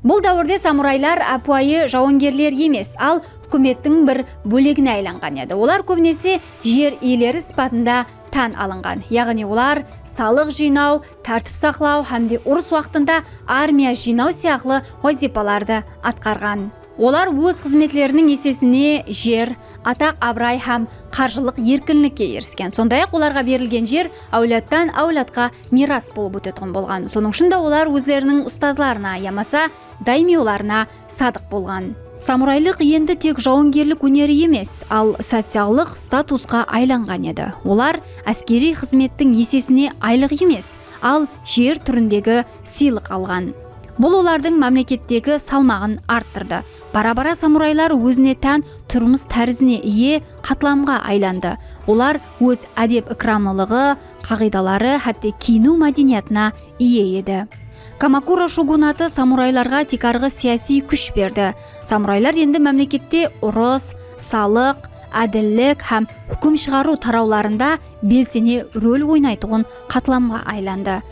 Бұл дәуірде самурайлар апуайы жауынгерлер емес, ал үкіметтің бір бөлігіне айланған еді. Олар көбінесе жер иелері сипатында тан алынған. Яғни олар салық жинау, тәртіп сақлау һәмде ұрыс уақытында армия жинау сияқты вазифаларды атқарған. Олар өз қызметлерінің есесіне жер, атақ, абырой һәм қаржылық еркінлікке еріскен. Сондай-ақ оларға берілген жер әулеттен әулетқа мирас болып өтетін болған. Соның үшін олар өздерінің ұстазларына ямаса, даймиоларына садық болған. Самурайлық енді тек жауынгерлік өнері емес, ал социалдық статусқа айланған еді. Олар әскери қызметтің есесіне айлық емес, ал жер түріндегі сыйлық алған. Бұл олардың мемлекеттегі салмағын арттырды. Бара-бара самурайлар өзіне тән тұрмыс тәрізіне ие қатламға айланды. Олар өз әдеп икрамлылығы, қағидалары, хәтте киіну мәдениетіне ие еді. Камакура шугунаты самурайларға тек арғы саяси күш берді. Самурайлар енді мемлекетте ұрыс, салық, әділдік һәм үкім шығару тарауларында белсене рөл ойнайтын қатламға айланды.